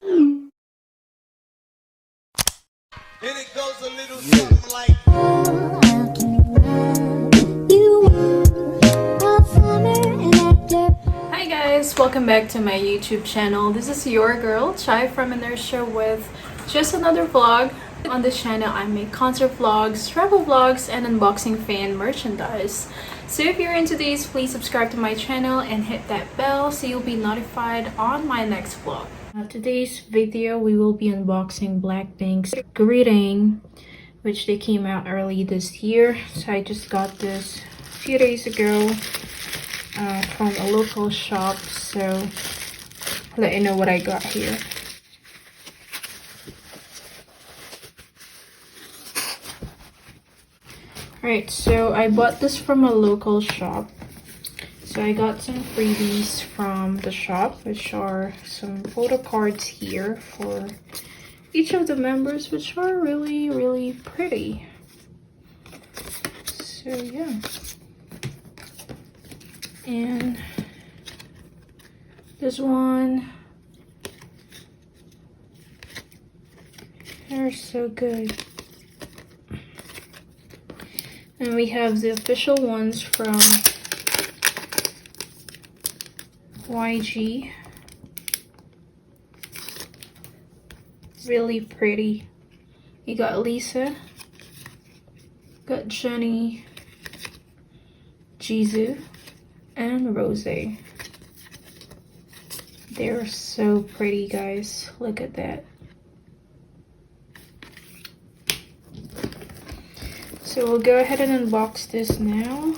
And it goes a little something like. Hi guys, welcome back to my YouTube channel. This is your girl Chai from Inertia with just another vlog. On this channel I make concert vlogs, travel vlogs, and unboxing fan merchandise. So if you're into these, please subscribe to my channel and hit that bell so you'll be notified on my next vlog. Today's video we will be unboxing Blackpink's Greeting, which they came out early this year. So I just got this a few days ago from a local shop, so I'll let you know what I got here. Alright, so I bought this from a local shop. So I got some freebies from the shop, which are some photo cards here for each of the members, which are really pretty. So yeah. And this one, they're so good. And we have the official ones from YG. Really pretty. You got Lisa, got Jennie, Jisoo, and Rose. They're so pretty, guys. Look at that. So we'll go ahead and unbox this now.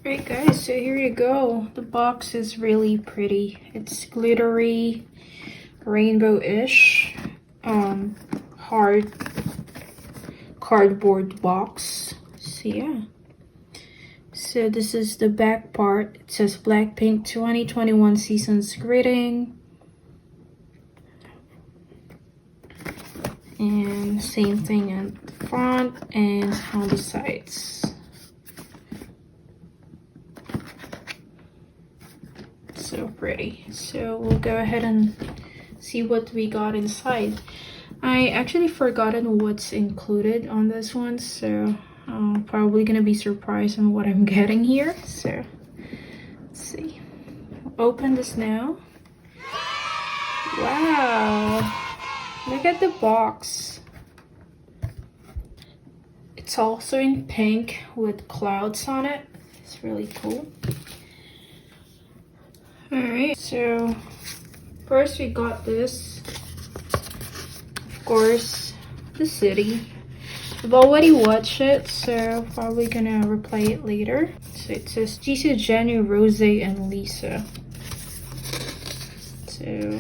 Alright guys, so here you go. The box is really pretty. It's glittery, rainbow-ish, hard cardboard box. So yeah. So this is the back part. It says Blackpink 2021 Seasons Greeting. And same thing at the front and on the sides. So pretty. So we'll go ahead and see what we got inside. I actually forgotten what's included on this one, so I'm probably gonna be surprised on what I'm getting here. So let's see. We'll open this now. Wow, look at the box. It's also in pink with clouds on it. It's really cool. Alright, so first we got this, of course, The City. I've already watched it, so probably gonna replay it later. So it says Jisoo, Jennie, Rose, and Lisa. So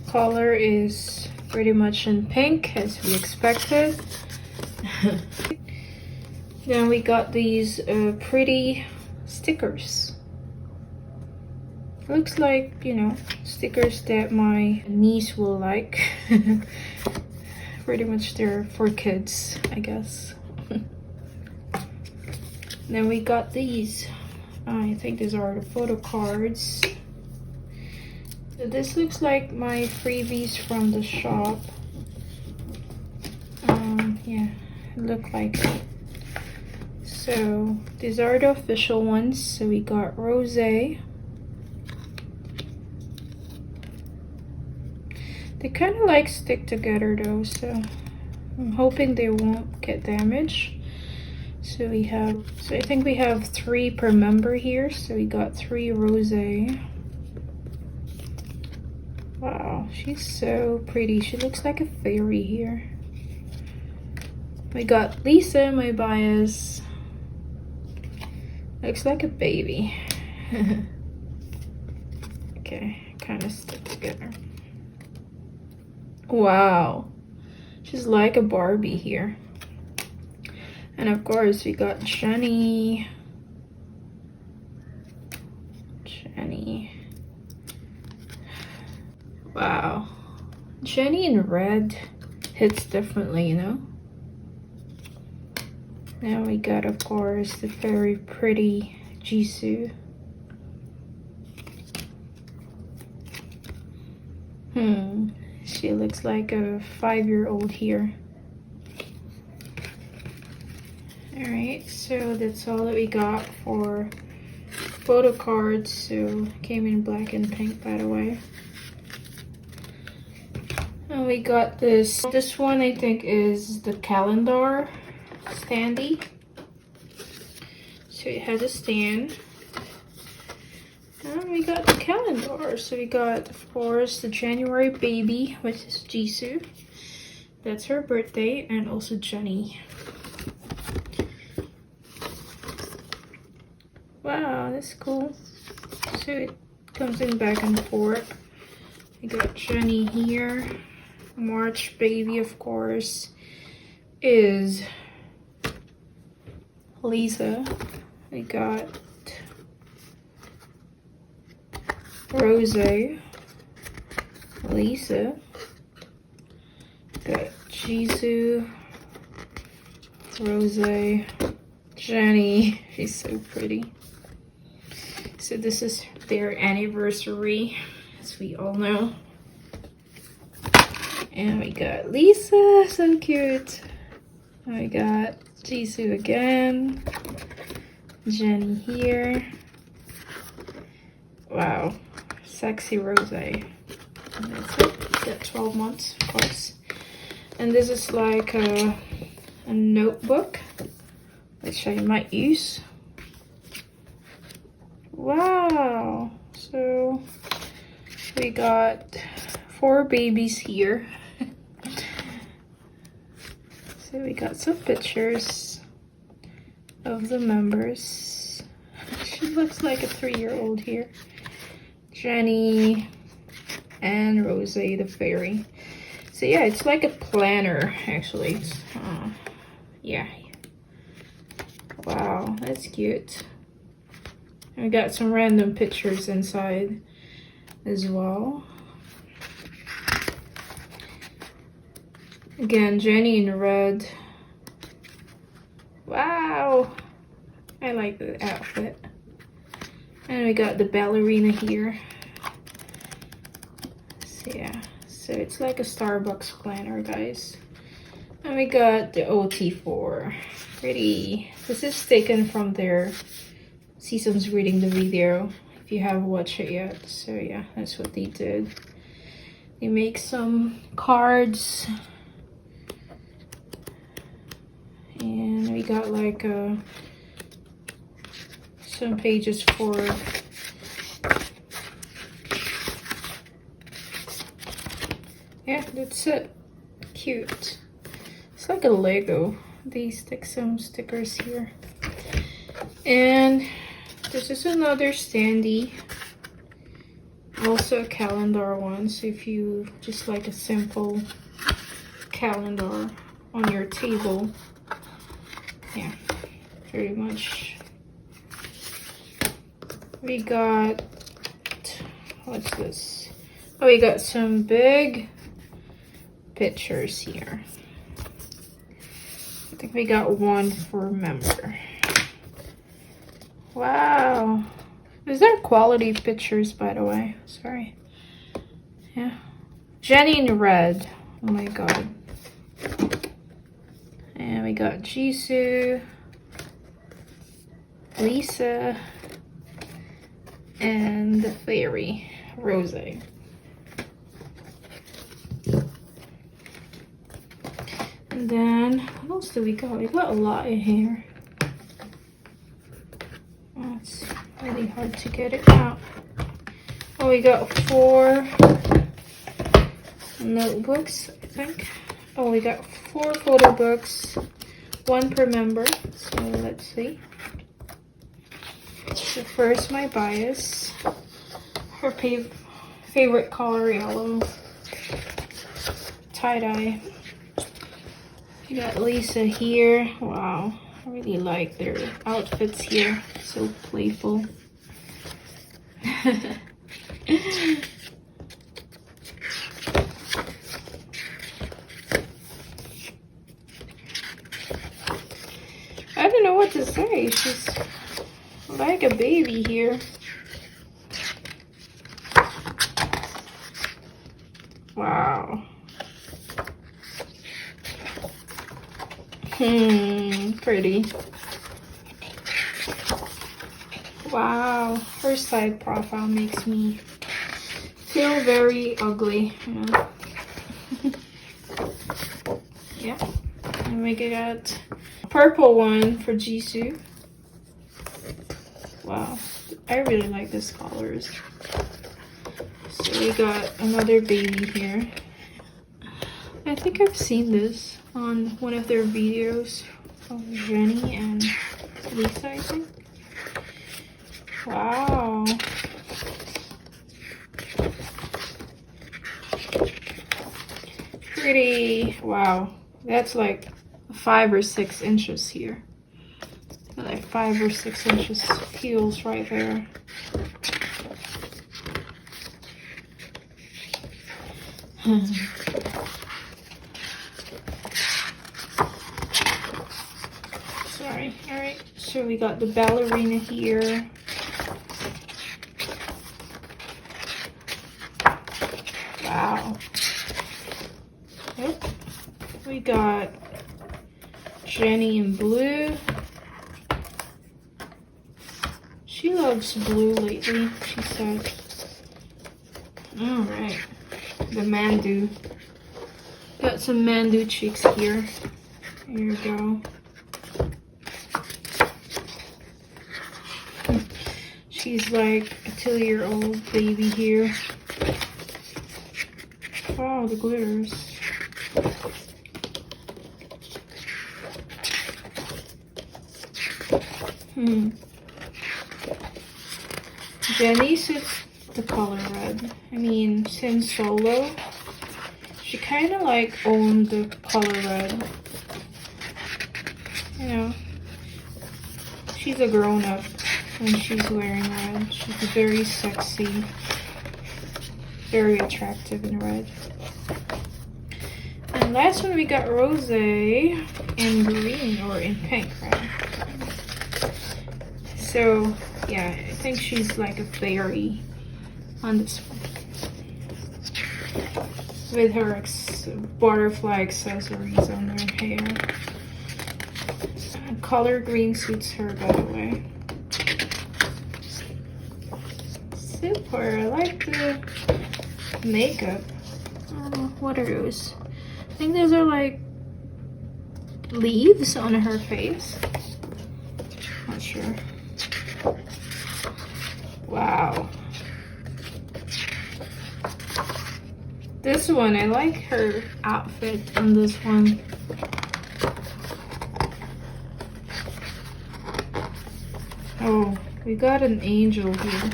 color is pretty much in pink as we expected. Then we got these pretty stickers. Looks like, you know, stickers that my niece will like. Pretty much they're for kids, I guess. Then we got these. I think these are the photo cards. This looks like my freebies from the shop. Yeah, look like it. So these are the official ones. So we got Rose. They kind of like stick together though, so I'm hoping they won't get damaged. So we have, so I think we have 3 per member here. So we got 3 Rose. Wow, she's so pretty. She looks like a fairy here. We got Lisa, my bias. Looks like a baby. Okay, kind of stick together. Wow, she's like a Barbie here. And of course we got Jennie. Wow. Jenny in red hits differently, you know? Now we got, of course, the very pretty Jisoo. She looks like a 5-year-old here. Alright, so that's all that we got for photo cards. So came in black and pink, by the way. And we got this one I think is the calendar standee. So it has a stand. And we got the calendar. So we got, of course, the January baby, which is Jisoo. That's her birthday, and also Jenny. Wow, that's cool. So it comes in back and forth. We got Jenny here. March baby, of course, is Lisa. We got Rose, Lisa, got Jisoo, Rose, Jenny. She's so pretty. So this is their anniversary, as we all know. And we got Lisa, so cute. And we got Jisoo again. Jenny here. Wow, sexy Rose. And that's it. Got 12 months, of course. And this is like a notebook, which I might use. Wow. So we got 4 babies here. So we got some pictures of the members. She looks like a 3-year-old here. Jenny and Rose the fairy. So yeah, it's like a planner actually. Yeah. Wow, that's cute. And we got some random pictures inside as well. Again, Jenny in red. Wow, I like the outfit. And we got the ballerina here. So yeah, so it's like a Starbucks planner, guys. And we got the OT4. Pretty. This is taken from their Seasons Reading the Video, if you haven't watched it yet. So yeah, that's what they did. They make some cards. And we got like some pages for yeah, that's it. Cute. It's like a Lego. They stick some stickers here. And this is another standee. Also a calendar one. So if you just like a simple calendar on your table. Yeah, pretty much. We got, what's this? Oh, we got some big pictures here. I think we got one for member. Wow. Is there quality pictures, by the way? Sorry. Yeah. Jenny in red. Oh my god. And we got Jisoo, Lisa, and the fairy, Rose. And then, what else do we got? We got a lot in here. Oh, it's really hard to get it out. Oh, we got 4 notebooks, I think. Oh, we got 4 photo books, 1 per member. So let's see. So first, my bias. Her favorite color, yellow. Tie-dye. We got Lisa here. Wow, I really like their outfits here. So playful. she's like a baby here. Wow. Pretty. Wow, her side profile makes me feel very ugly, you know. Yeah, and we got purple one for Jisoo. Wow, I really like these colors. So we got another baby here. I think I've seen this on one of their videos of Jenny and Lisa, I think. Wow. Pretty. Wow. That's like 5 or 6 inches here. Like 5 or 6 inches heels right there. Sorry. Alright. So we got the ballerina here. Wow. Yep. We got Jenny in blue. She loves blue lately, she said. Alright. The Mandu. Got some Mandu cheeks here. Here you go. She's like a 2-year-old baby here. Wow, the glitters. Jenny suits the color red. I mean, since Solo, she kind of like owned the color red. You know, she's a grown-up when she's wearing red. She's very sexy, very attractive in red. And last one we got Rose in green, or in pink, right? So yeah, I think she's like a fairy on this one. With her butterfly accessories on her hair. Color green suits her, by the way. Super, I like the makeup. What are those? I think those are like leaves on her face. Not sure. Wow. This one, I like her outfit on this one. Oh, we got an angel here.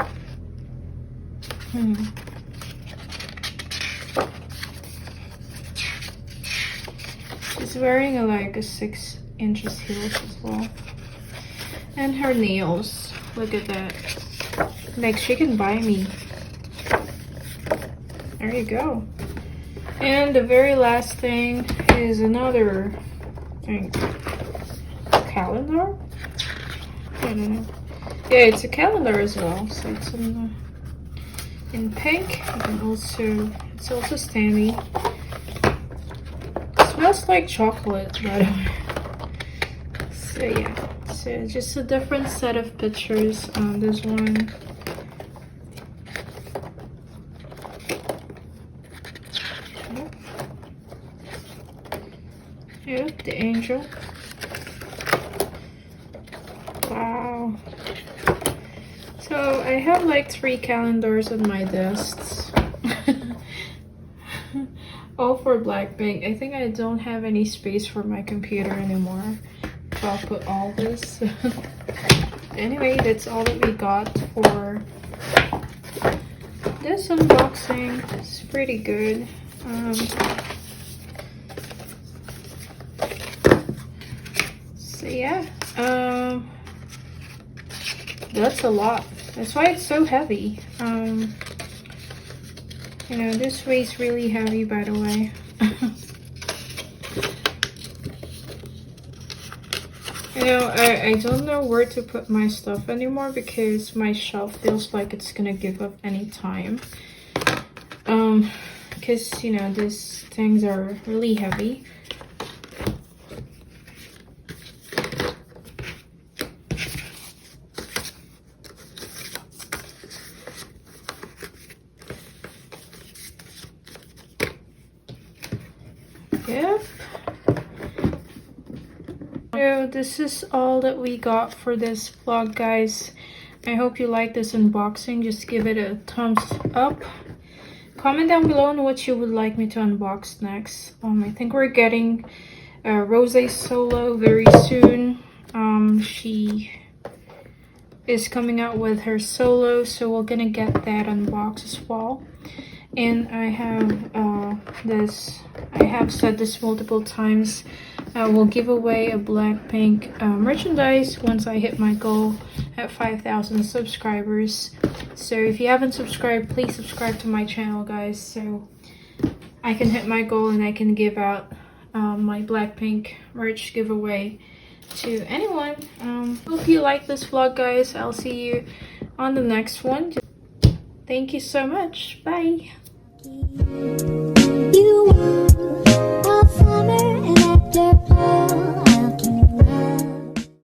She's wearing like a 6 inches heels as well. And her nails. Look at that. Like she can buy me. There you go. And the very last thing is another thing. Calendar? I don't know. Yeah, it's a calendar as well. So it's in pink. You can also, it's also Stanley. It smells like chocolate, by the way. So yeah, so just a different set of pictures on this one. Yep, the angel. Wow. So I have like 3 calendars on my desks. All for Blackpink. I think I don't have any space for my computer anymore. So I'll put all this. Anyway, that's all that we got for this unboxing. It's pretty good. So yeah, that's a lot. That's why it's so heavy. You know, this weighs really heavy, by the way. You know, I don't know where to put my stuff anymore because my shelf feels like it's gonna give up any time. Because, you know, these things are really heavy. Yep. So this is all that we got for this vlog, guys. I hope you like this unboxing. Just give it a thumbs up. Comment down below on what you would like me to unbox next. I think we're getting Rose Solo very soon. She is coming out with her solo, so we're gonna get that unboxed as well. And I have said this multiple times, I will give away a Blackpink merchandise once I hit my goal at 5,000 subscribers. So if you haven't subscribed, please subscribe to my channel, guys, so I can hit my goal and I can give out my Blackpink merch giveaway to anyone. Hope you like this vlog, guys. I'll see you on the next one. Thank you so much. Bye. You